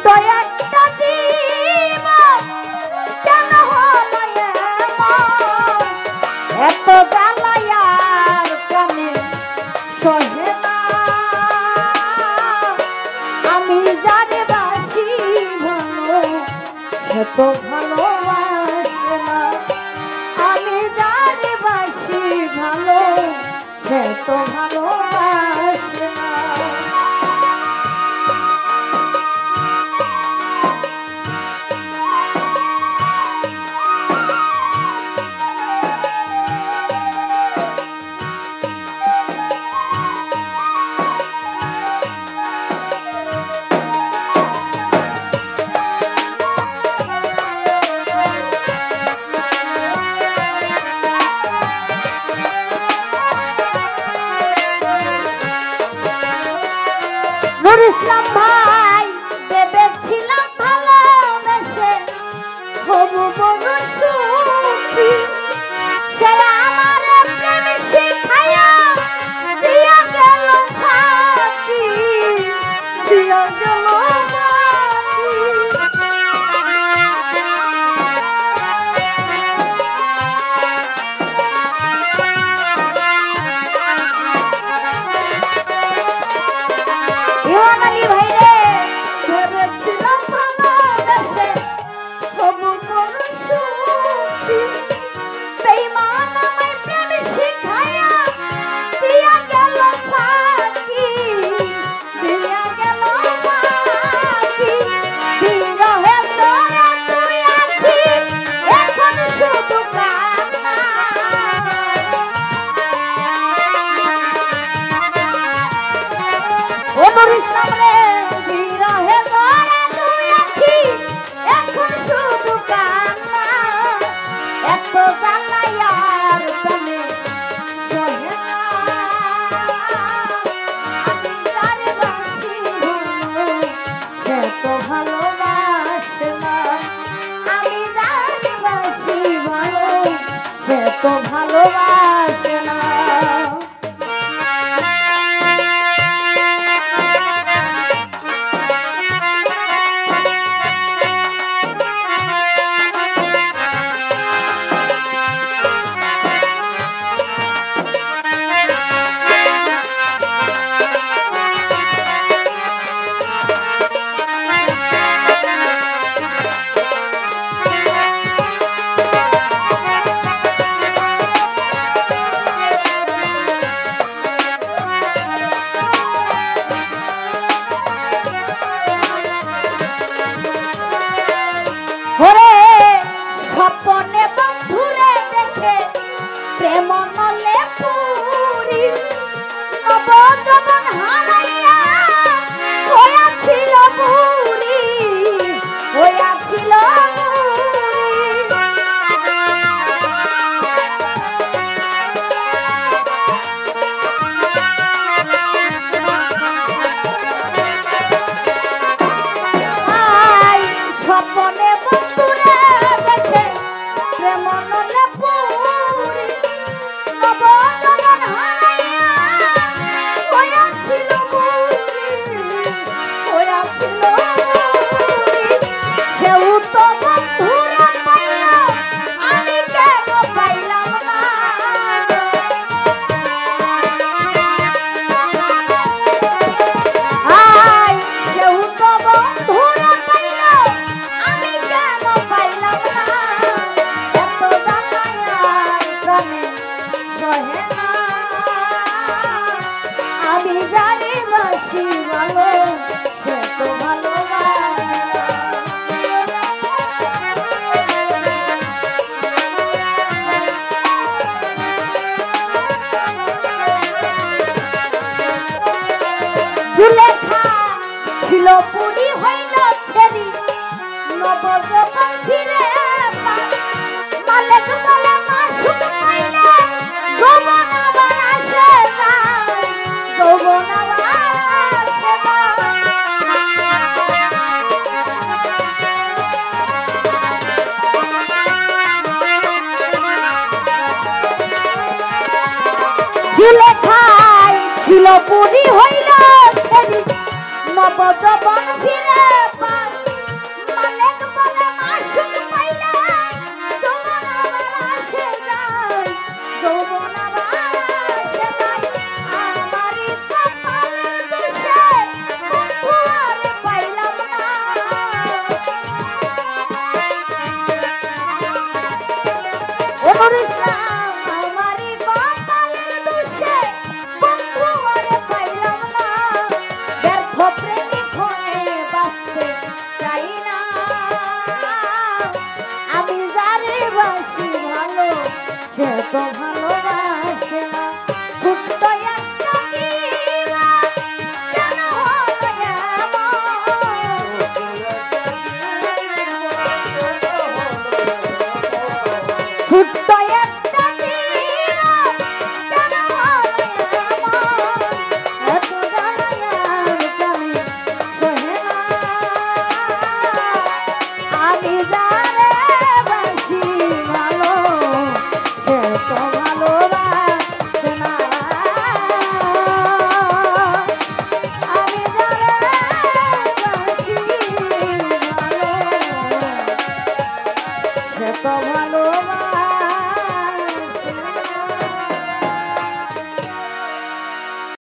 তো একটা জীবন কেন হলো এমন, এত জ্বালায়ার প্রাণে সহে না। আমি যারে বাসি ভালো সে তো ভালোবাসে না, আমি যারে বাসি ভালো সে তো ভালোবাসে না। নুর ইসলাম ভাই ভেবেছিলাম ভালোবেসে হবু বড় সুখী, সে আমার প্রেম শিখায়া দিয়া গেল ফাঁকি, দিয়া গেল তো ভালোবাসে না। ওরে স্বপ্নে বন্ধুরে দেখে প্রেম নলে পুরি, নবযৌবন হারাইয়া হইয়াছিল বুড়ি, হইয়াছিল স্বপ্নে বন্ধুরে দেখে প্রেম নলে পুরি, নবযৌবন হারাইয়া হইয়াছিল বুড়ি, হইয়াছিল বুড়ি। সেও তো বন্ধুরে পাইল, আমি কেন পাইলাম না। সেও তো বন্ধুরে পাইল, আমি কেন পাইলাম না। এত জ্বালায়ার প্রাণে সহে না, আমি জানি বাসি ভালো সে তো ভালোবাসে না। জুলেখা ছিল পুরি হইল ছেড়ি, নবযৌবন ফিরে মালিক বলে মাসুক পাইলে যৌবন আবার আসে না, যৌবন আবার আসে না। জুলেখাই ছিল পুরি হইল ছেড়ি, নবযৌবন ফিরে পায় চাই না আমি যারে বাসি ভালো সে তো ভালোবাসে না ছোট্ট একটা জীবন কেন হলো এমন? ছোট্ট